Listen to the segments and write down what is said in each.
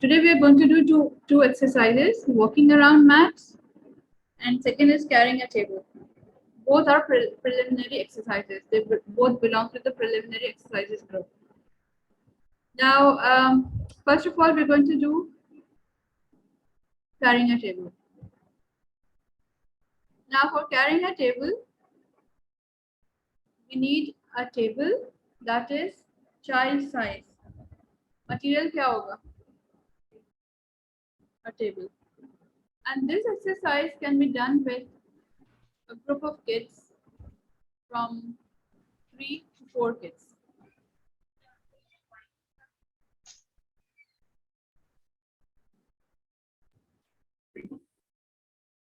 Today we are going to do two exercises: walking around mats, and second is carrying a table. Both are preliminary exercises. They both belong to the preliminary exercises group. Now, first of all, we're going to do carrying a table. Now, for carrying a table, we need a table that is child size. Material क्या होगा? A table. And this exercise can be done with a group of kids from 3 to 4 kids.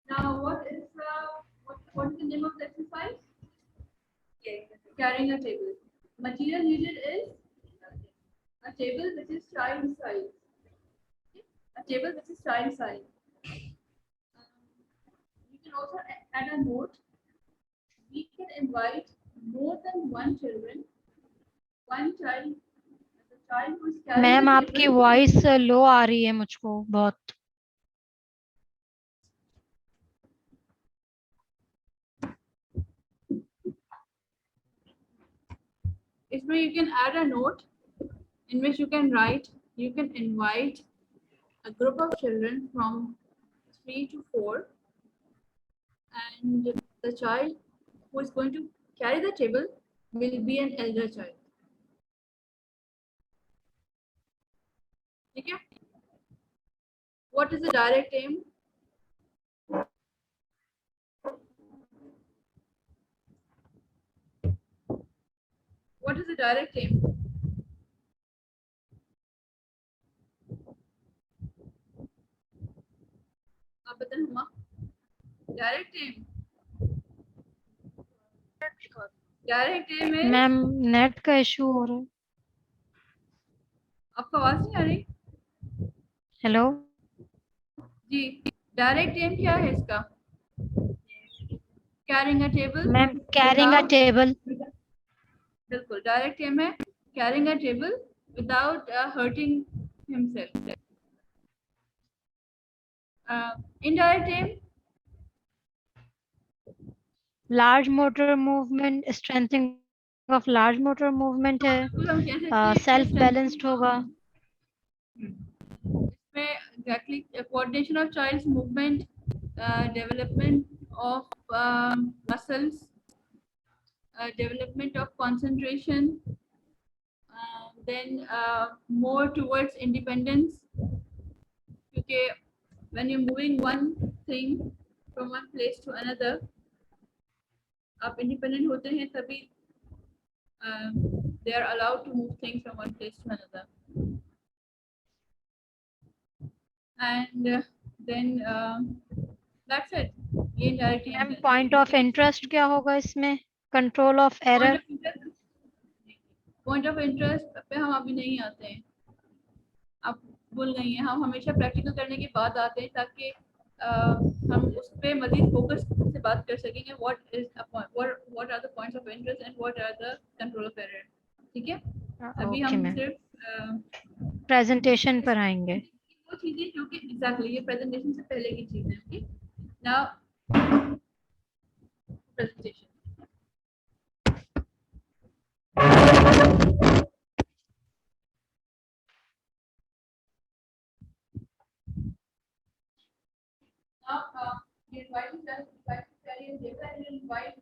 Now, what is the name of the exercise? Carrying a table. Material needed is a table which is child size. A table which is child size. You can also add a note. We can invite more than one children, one child, the child who is carrying ma'am the आपकी table. Voice लो आ रही है मुझको बहुत. इसमें you can add a note in which you can write, you can invite a group of children from 3 to 4, and the child who is going to carry the table will be an elder child. ठीक है? What is the direct aim? What is the direct aim? आप बताएं Huma. Direct aim. Direct aim is. Ma'am net का issue हो रहा है. आपको आवाज नहीं आ रही? हेलो. जी. डायरेक्ट एम क्या है इसका? Carrying a table. Ma'am carrying a table. बिल्कुल डायरेक्ट एम है carrying a table without hurting himself. Indirect aim. Large motor movement, strengthening of large motor movement है. सेल्फ बैलेंस्ड होगा. इसमें exactly coordination of child's movement, development of muscles, development of concentration, then more towards independence. Okay, when you're moving one thing from one place to another, आप independent होते हैं तभी they are allowed to move things from one place to another. And then that's it. ये indirect aim है. Point of interest क्या होगा इसमें? Control of error. Point of interest पे हम अभी नहीं आते हैं. आप भूल गई हैं. हम हमेशा प्रैक्टिकल करने के बाद आते हैं ताकि हम उस पे मजीद फोकस से बात कर सकेंगे. what are the points of interest and what are the control of error. ठीक है? अभी हम सिर्फ प्रेजेंटेशन पर आएंगे. वो चीजें जो कि एग्जैक्टली ये प्रेजेंटेशन से पहले की चीज है. Okay, now presentation. Now we invite us to carry a table and we invite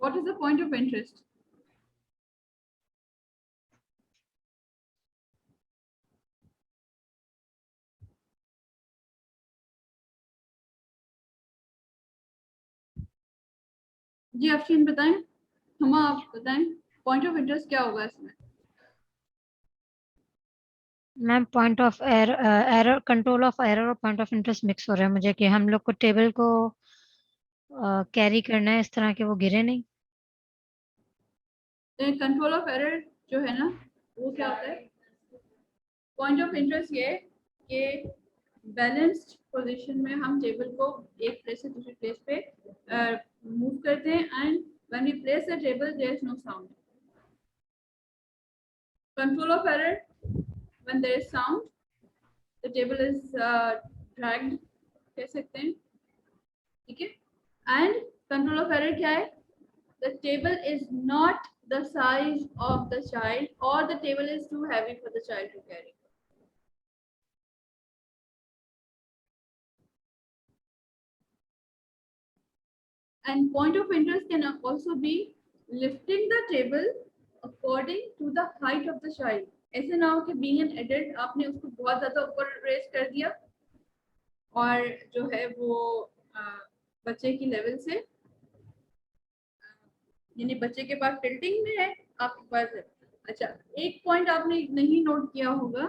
What is the point of interest? जी अफशीन बताएं, हम आप बताएं पॉइंट ऑफ इंटरेस्ट क्या होगा इसमें? Ma'am point of error, control of error और पॉइंट ऑफ इंटरेस्ट मिक्स हो रहा है मुझे, कि हम लोग को टेबल को कैरी करना है इस तरह के वो गिरे नहीं। कंट्रोल ऑफ एरर जो है ना वो क्या होता है? पॉइंट ऑफ इंटरेस्ट ये है कि बैलेंस्ड पोजीशन में हम टेबल को एक प्लेस से दूसरी प्लेस पे मूव करते हैं and when we place the table there is no sound. Control of error, when there is sound the table is dragged, कह सकते हैं, ठीक है। एंड कंट्रोल ऑफ एरर क्या है? The table is not the size of the child or the table is too heavy for the child to carry. And point of interest can also be lifting the table according to the height of the child. ऐसे ना हो कि being an adult आपने उसको बहुत ज़्यादा ऊपर race कर दिया और जो है वो बच्चे की लेवल से, यानी बच्चे के पास टिल्टिंग में है, आपके पास है। अच्छा, एक पॉइंट आपने नहीं नोट किया होगा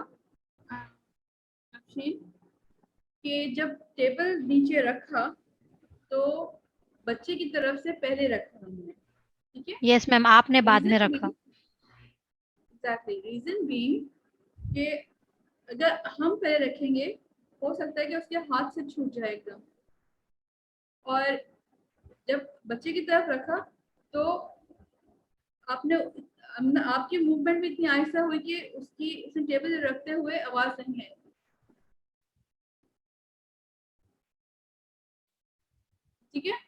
कि जब टेबल नीचे रखा तो बच्चे की तरफ से पहले रखा हमने, ठीक है? यस मैम, आपने बाद में रखा। एग्जैक्टली, रीजन बीइंग कि अगर हम पहले रखेंगे हो सकता है कि उसके हाथ से छूट जाए एकदम, और जब बच्चे की तरफ रखा तो आपने आपकी मूवमेंट भी इतनी आहिस्ता हुई कि उसने टेबल रखते हुए आवाज नहीं है, ठीक है?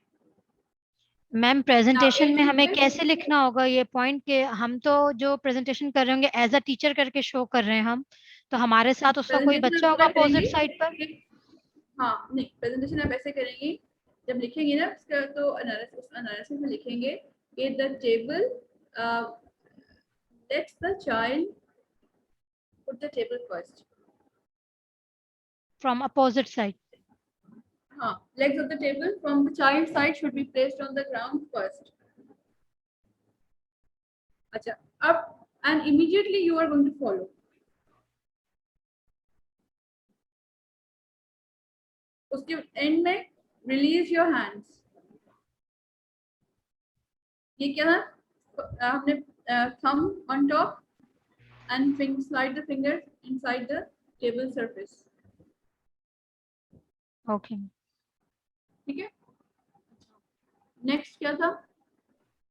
मैम प्रेजेंटेशन में हमें एक कैसे लिखना होगा ये पॉइंट, के हम तो जो प्रेजेंटेशन कर रहे होंगे एज अ टीचर करके शो कर रहे हैं हम, तो हमारे साथ उसका कोई प्रेजेंटेशन बच्चा आप होगा पूरा अपोजिट करेंगे साइड पर? हाँ नहीं, प्रेजेंटेशन आप ऐसे करेंगे, जब लिखेंगे ना इसका तो एनालिसिस में लिखेंगे कि the table let's the child put the table first. From opposite side. हाँ, legs of the table from the child side should be placed on the ground first. अच्छा, अब and immediately you are going to follow. उसके and में release your hands. ये क्या है? हमने thumb on top and slide the fingers inside the table surface. Okay, ठीक है? नेक्स्ट क्या था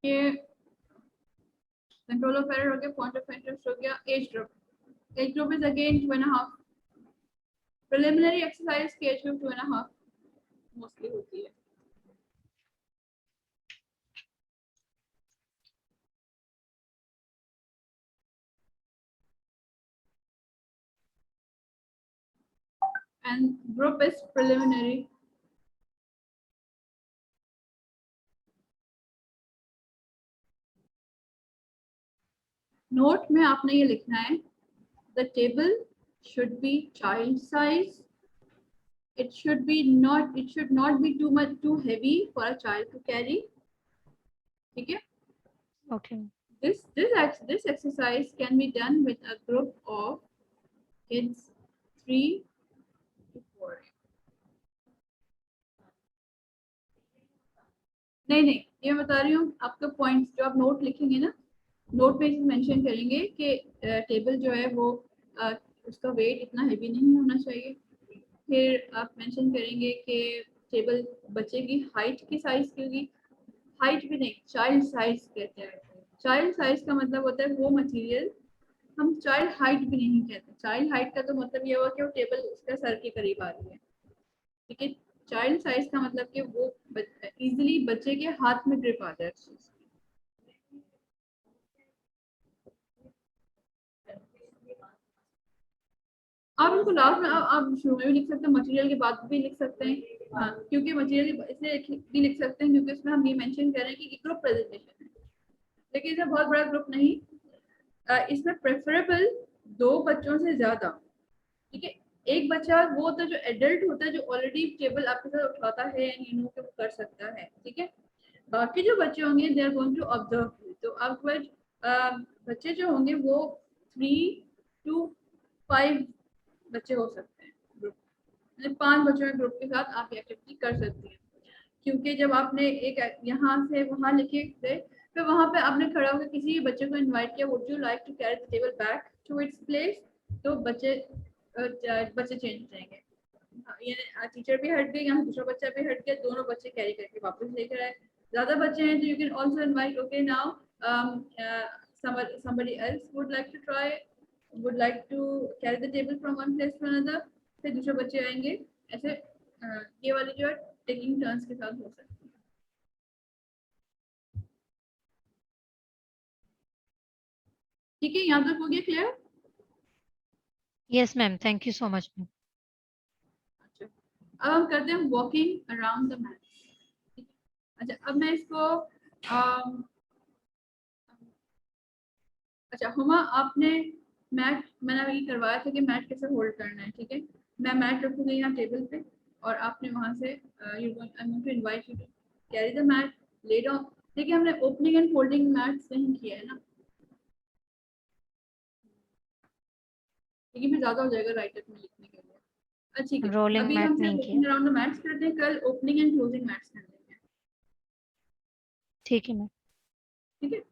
कि कंट्रोल ऑफ एरर हो गया, पॉइंट ऑफ इंटरेस्ट हो गया, age group. Age group is again 2.5। Preliminary exercise की एज ग्रुप 2.5 मोस्टली होती है। and group is preliminary. Note में आपने ये लिखना है, the table should be child size. It should not be too heavy for a child to carry. ठीक है? Okay. This exercise can be done with a group of kids 3 to 4. नहीं, ये मैं बता रही हूँ आपका पॉइंट्स जो आप नोट लिखेंगे ना, नोट में मेंशन करेंगे कि टेबल जो है वो उसका वेट इतना हेवी नहीं होना चाहिए। फिर आप मेंशन करेंगे कि टेबल बच्चे की हाइट की साइज की होगी। हाइट भी नहीं, चाइल्ड साइज कहते हैं। चाइल्ड साइज का मतलब होता है वो मटेरियल, हम चाइल्ड हाइट भी नहीं कहते। चाइल्ड हाइट का तो मतलब ये हुआ कि वो टेबल उसका सर के करीब आ रही है, ठीक है? चाइल्ड साइज का मतलब कि वो इजीली बच्चे के हाथ में ग्रिप आ जाए चीज। आप इनको लास्ट में आप शुरू में भी लिख सकते हैं, मटेरियल के बाद भी लिख सकते हैं। हाँ, क्योंकि मटेरियल इसलिए भी लिख सकते हैं क्योंकि इसमें हम ये मेंशन कर रहे हैं कि ग्रुप प्रेजेंटेशन है, लेकिन इसमें बहुत बड़ा ग्रुप नहीं, इसमें प्रेफरेबल 2 बच्चों से ज्यादा, ठीक है। एक बच्चा वो होता है जो एडल्ट होता है, जो ऑलरेडी टेबल आपके साथ उठाता है एंड यू नो कि वो कर सकता है, ठीक है। बाकी जो बच्चे होंगे they are going to observe, तो आप बच्चे जो होंगे वो 3 to 5 बच्चे हो सकते हैं ग्रुप, मतलब 5 बच्चों के ग्रुप के साथ आप ये एक्टिविटी कर सकती हैं। क्योंकि जब आपने एक यहाँ से वहाँ लिखे थे, फिर वहाँ पे आपने खड़ा होकर किसी भी बच्चे को इनवाइट किया, would you like to carry the table back to its place, तो बच्चे चेंज हो जाएंगे। ये टीचर भी हट गई, यहाँ दूसरा बच्चा भी हट गया, दोनों बच्चे कैरी करके वापस लेकर आए। ज्यादा बच्चे हैं तो you can also invite, okay now somebody else would like to try, would like to carry the table from one place to another, फिर दूसरे बच्चे आएंगे, ऐसे ये वाली जो है टेकिंग टर्न्स के साथ हो सकती है। ठीक है, यहाँ तक हो गया clear? Yes ma'am, thank you so much ma'am. अच्छा, अब हम करते हैं वॉकिंग अराउंड द मैट। अच्छा, अब मैं इसको अच्छा हुमा, आपने मैट, मैंने अभी करवाया था कि मैट कैसे होल्ड करना है, ठीक है। मैं मैट रखूंगी यहाँ टेबल पे और आपने वहां से you going to invite you to carry the mat, lay down. देखिए हमने ओपनिंग एंड फोल्डिंग मैट्स नहीं किया है ना, लेकिन फिर ज्यादा हो जाएगा राइटर में लिखने के लिए। अच्छा ठीक है, रोलिंग अभी मैट हम सिर्फ नहीं किया। वॉकिंग अराउंड द मैट्स करते हैं, कल ओपनिंग एंड क्लोजिंग मैट्स कर लेंगे, ठीक है मैम। ठीक है।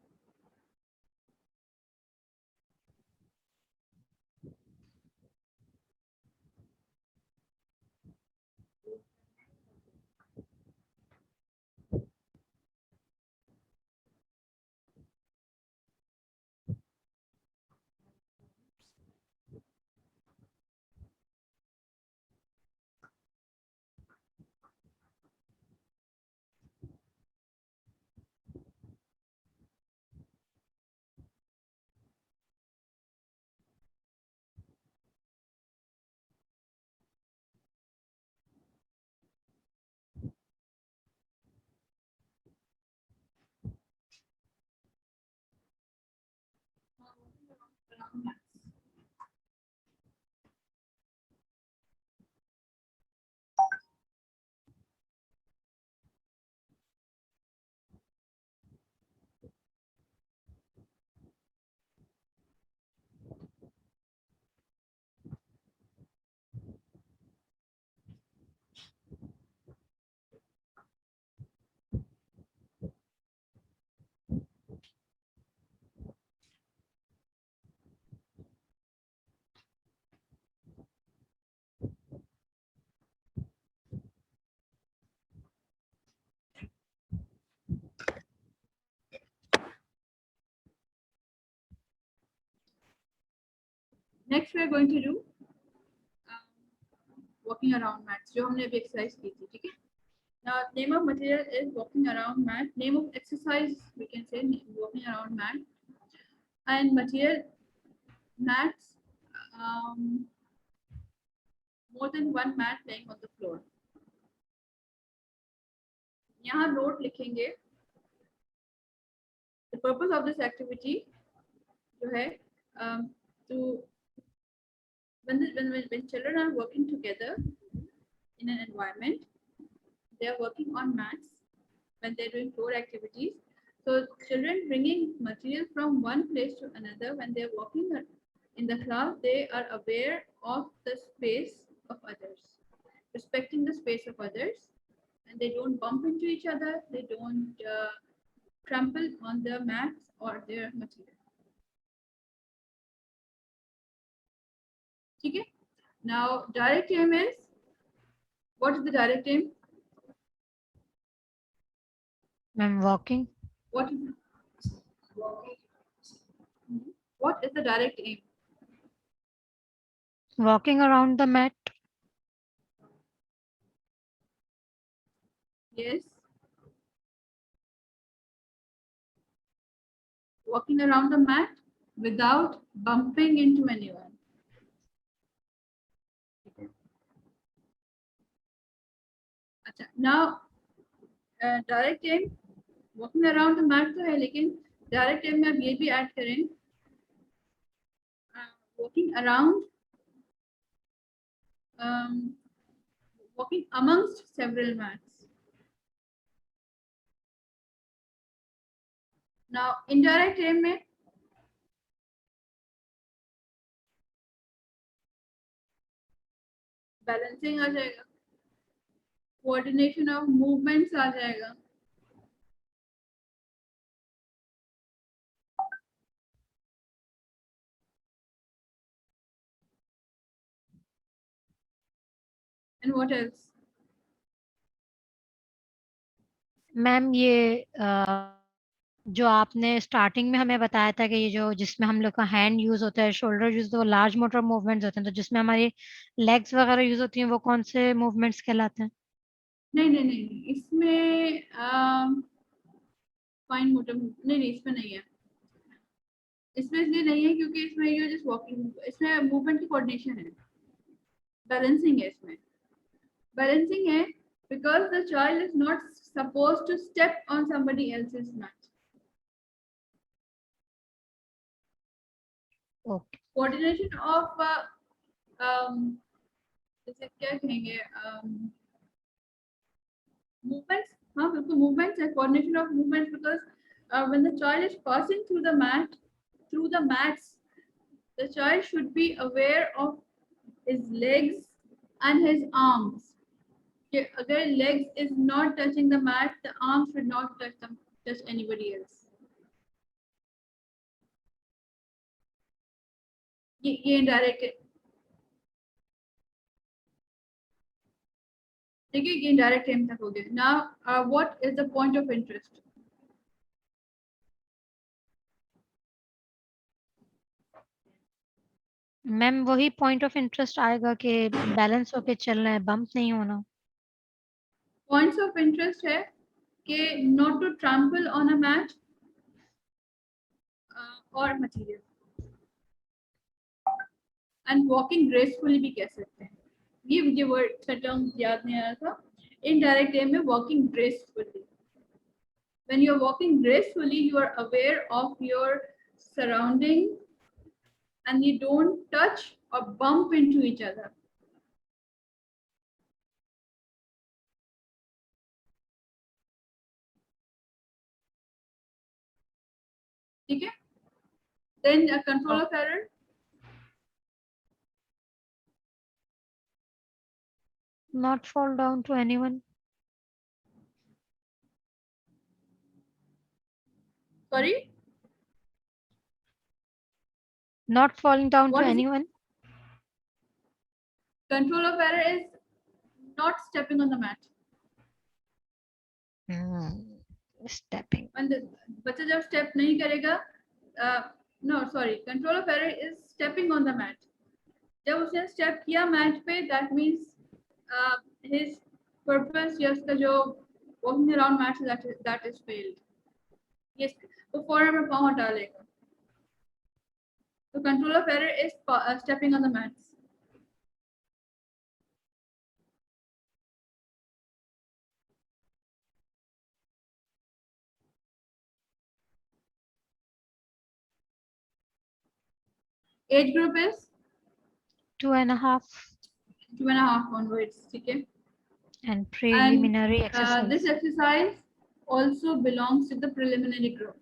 Next we are going to do walking around mats, जो हमने अभी एक्सरसाइज की थी, ठीक है। Now, name of material is walking around mat. Name of exercise we can say walking around mat. And material mats, more than one mat laying on the floor. यहाँ note लिखेंगे. The purpose of this activity जो है to when children are working together in an environment, they are working on mats when they're doing floor activities. So children bringing material from one place to another, when they're walking in the class, they are aware of the space of others, respecting the space of others, and they don't bump into each other, they don't trample on the mats or their material. Okay, now direct aim is, what is the direct aim? Ma'am walking. What is what is the direct aim? Walking around the mat. Yes. Walking around the mat without bumping into anyone. Now direct aim walking around the mat तो है, लेकिन direct M में आप ये भी add करें walking around walking amongst several mats. Now indirect aim में balancing आ जाएगा, कोऑर्डिनेशन ऑफ मूवमेंट्स आ जाएगा, and what else? मैम ये जो आपने स्टार्टिंग में हमें बताया था कि ये जो जिसमें हम लोग का हैंड यूज होता है, शोल्डर यूज होता है, वो लार्ज मोटर मूवमेंट्स होते हैं, तो जिसमें हमारी लेग्स वगैरह यूज होती हैं वो कौन से मूवमेंट्स कहलाते हैं? नहीं नहीं नहीं नहीं, इसमें फाइन मोटर नहीं नहीं, इसमें नहीं है। इसमें इसलिए नहीं है क्योंकि इसमें ये जस्ट वॉकिंग, इसमें मूवमेंट की कोऑर्डिनेशन है, बैलेंसिंग है। इसमें बैलेंसिंग है because the child is not supposed to step on somebody else's mat. Okay. Coordination of जैसे क्या कहेंगे movements, हाँ बिल्कुल movements है, coordination of movements because when the child is passing through the mats, the child should be aware of his legs and his arms. कि अगर legs is not touching the mat, the arms should not touch anybody else. ये indirect है, देखिए ये indirect aim तक हो गया. Now what is the point of interest? Ma'am वही पॉइंट ऑफ इंटरेस्ट आएगा कि बैलेंस होके चलना है, बम्प नहीं होना। Points of interest है कि not to trample on a mat or material, and walking gracefully भी कह सकते हैं। ये मुझे वर्ड टर्म याद नहीं आ रहा था। इनडायरेक्ट एम में walking gracefully. When you are walking gracefully, you are aware of your surrounding and you don't touch or bump into each other. ठीक है? Then control of error. Not fall down to anyone. Sorry? Not falling down What to is it? anyone. Control of error is not stepping on the mat. Stepping. बच्चा जब step नहीं करेगा, no sorry, control of error is stepping on the mat. जब उसने step किया mat पे, that means his purpose या उसका जो walking around mat that is failed. Yes, वो फौरन में पाँव हटा लेगा. So control of error is stepping on the mats. Age group is 2.5. 2.5 onwards. ठीक है? And preliminary And exercise. this exercise also belongs to the preliminary group.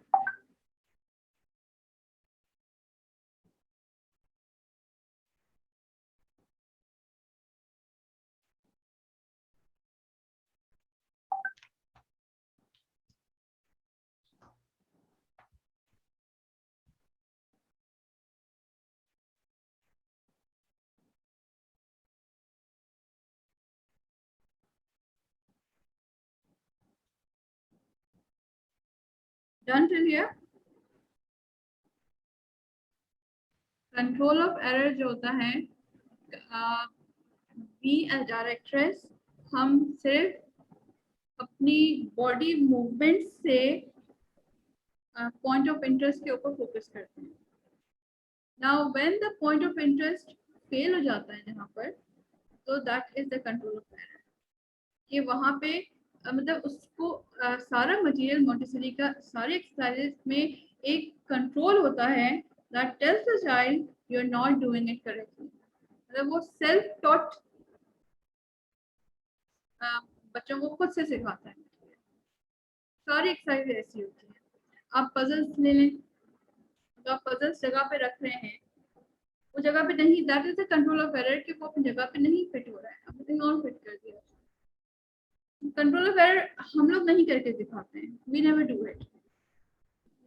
Done till here? Control of error जो होता है, we as directress हम सिर्फ अपनी body movement से point of interest के ऊपर फोकस करते हैं. Now when the point of interest fail हो जाता है जहाँ पर, तो that is the control of error. कि वहाँ पे मतलब उसको सारा मटेरियल मोंटेसरी का सारे एक्सरसाइजेस में एक कंट्रोल होता है that tells the child you are not doing it correctly. मतलब वो सेल्फ टॉट बच्चों को खुद से सिखाता है। सारी एक्सरसाइज ऐसी होती है। आप पजल्स ले लें, तो आप पजल्स जगह पे रख रहे हैं, वो जगह पे नहीं, that is the control of error कि वो अपनी जगह पे नहीं फिट हो रहा है, आपने कहीं और फिट कर दिया। कंट्रोल ऑफ एरर हम लोग नहीं करके दिखाते हैं, वी नेवर डू इट,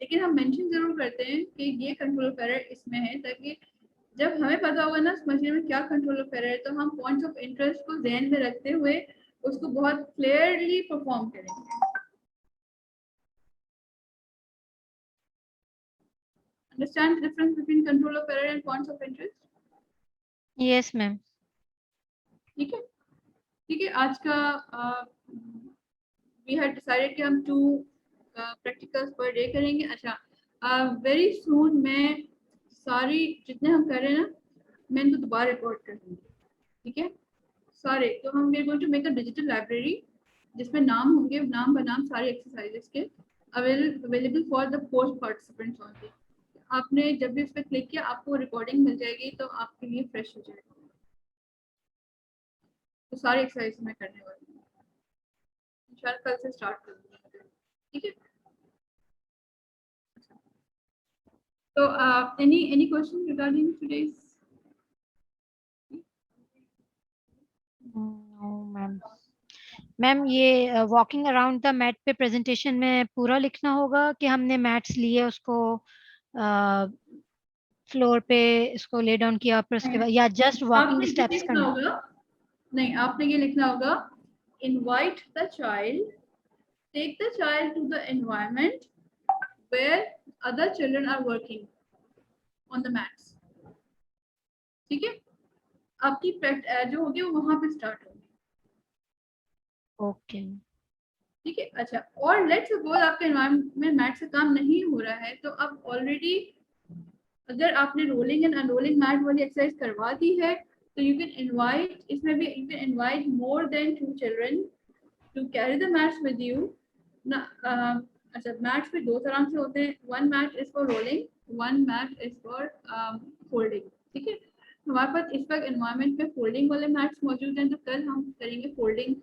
लेकिन हम मेंशन जरूर करते हैं कि ये कंट्रोल ऑफ एरर इसमें है, ताकि जब हमें पता होगा ना उस मशीन में क्या कंट्रोल ऑफ एरर है, तो हम पॉइंट्स ऑफ इंटरेस्ट को ध्यान में रखते हुए उसको बहुत क्लियरली परफॉर्म करेंगे। Understand the difference between control of error and points of interest? Yes ma'am. ठीक है, ठीक है। आज का we had decided कि हम 2 practicals per day करेंगे। अच्छा, very soon मैं सारी जितने हम कर रहे हैं ना, मैं इनको दोबारा रिकॉर्ड कर दूंगी, ठीक है सारे। तो हम we are going to make a digital library जिसमें नाम होंगे, नाम बनाम सारे एक्सरसाइजेस के available for the post participants only. आपने जब भी इस पर क्लिक किया आपको रिकॉर्डिंग मिल जाएगी, तो आपके लिए फ्रेश हो जाएगा। तो सारी एक्सरसाइज मैं करने वाली हूँ, इंशाल्लाह कल से स्टार्ट करूँगी, ठीक है। तो any question regarding today's? Ma'am, ma'am ये वॉकिंग अराउंड द मैट पे प्रेजेंटेशन में पूरा लिखना होगा कि हमने मैट्स लिए उसको फ्लोर पे इसको ले डाउन किया फिर उसके बाद, या जस्ट वॉकिंग आपने ये स्टेप्स लिखना करना? होगा, नहीं आपने ये लिखना होगा, invite the child, take the child to the environment where other children are working on the mats, ठीक है। आपकी जो होगी वो वहां पे स्टार्ट होगी, ओके। ठीक है। अच्छा, और लेट्स सपोज आपके एनवायरनमेंट में मैट से काम नहीं हो रहा है, तो आप ऑलरेडी अगर आपने रोलिंग एंड अनरोलिंग मैट वाली एक्सरसाइज करवा दी है, तो यू कैन इनवाइट, इसमें भी you can invite more than 2 children to carry the mats with you ना। अच्छा, मैट्स भी 2 तरह से होते हैं, one mat is for rolling, one mat is for folding, ठीक है। हमारे पास इस वक्त एनवायरनमेंट में फोल्डिंग वाले मैट्स मौजूद हैं, तो कल हम करेंगे फोल्डिंग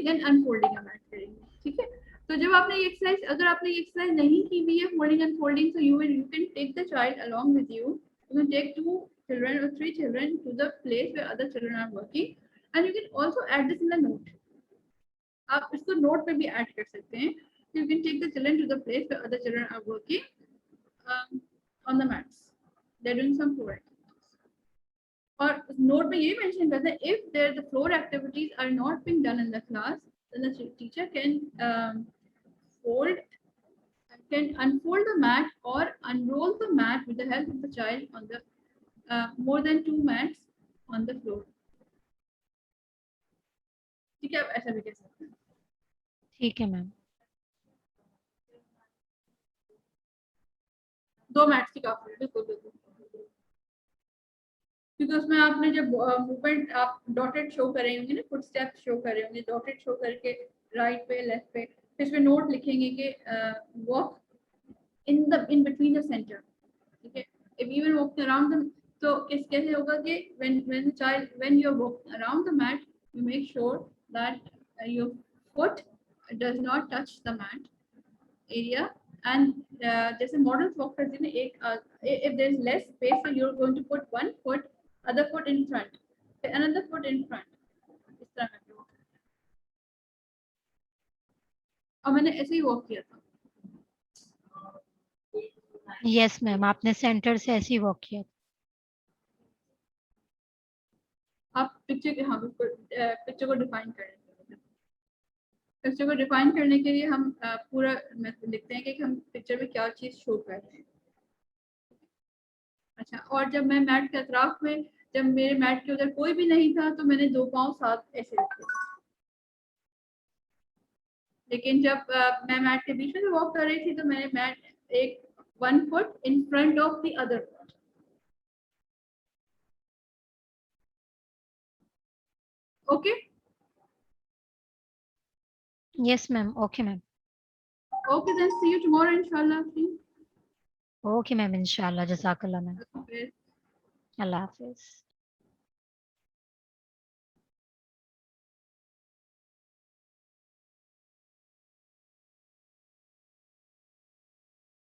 एंड अनफोल्डिंग का मैट करेंगे, ठीक है। तो जब आपने ये एक्सरसाइज, अगर आपने ये एक्सरसाइज नहीं की हुई है folding and folding, so you can take the child along with you, you can take 2 children or 3 children to the place where other children are working, and you can also add this in the note, आप इसको note में भी add कर सकते हैं। you can take the children to the place where other children are working on the mats, they're doing some floor activities, और note में ये मेंशन करते हैं, if there the floor activities are not being done in the class, then the teacher fold can unfold the mat or unroll the mat with the help of the child on the more than 2 mats on the floor, ठीक है। आप ऐसा भी कह सकते हैं, ठीक है मैम। 2 मैट्स की काफी है, बिल्कुल बिल्कुल, क्योंकि उसमें आपने जब मूवमेंट आप डॉटेड शो कर रहे होंगे ना, फुट स्टेप्स शो कर रहे होंगे, डॉटेड शो करके राइट पे लेफ्ट पे, फिर इसमें नोट लिखेंगे कि walk in between the center, ठीक है। if you are walking around them, तो कैसे होगा कि when you are walking around the mat, you make sure that your foot does not touch the mat area, and जैसे models walk करते हैं एक if there is less space, so you're going to put one foot, other foot in front, another foot in front, इस तरह करके walk। और मैंने ऐसे ही वॉक किया था। यस मैम, आपने सेंटर से ऐसे ही वॉक किया। आप पिक्चर के, हाँ बिल्कुल, पिक्चर को डिफाइन करें, पिक्चर को डिफाइन करने के लिए हम पूरा लिखते हैं कि हम पिक्चर में क्या चीज शो कर रहे हैं। अच्छा, और जब मैं मैट के अतराफ में, जब मेरे मैट के उधर कोई भी नहीं था, तो मैंने 2 पाँव साथ ऐसे रखे, लेकिन जब मैं मैट के बीच में वॉक कर रही थी, तो मैंने मैट एक 1 foot in front of the other foot, okay. Yes, ma'am. Okay, ma'am. Okay, then see you tomorrow, inshallah. Okay, ma'am. Inshallah. Jazakallah, ma'am. Okay. Allah Hafiz.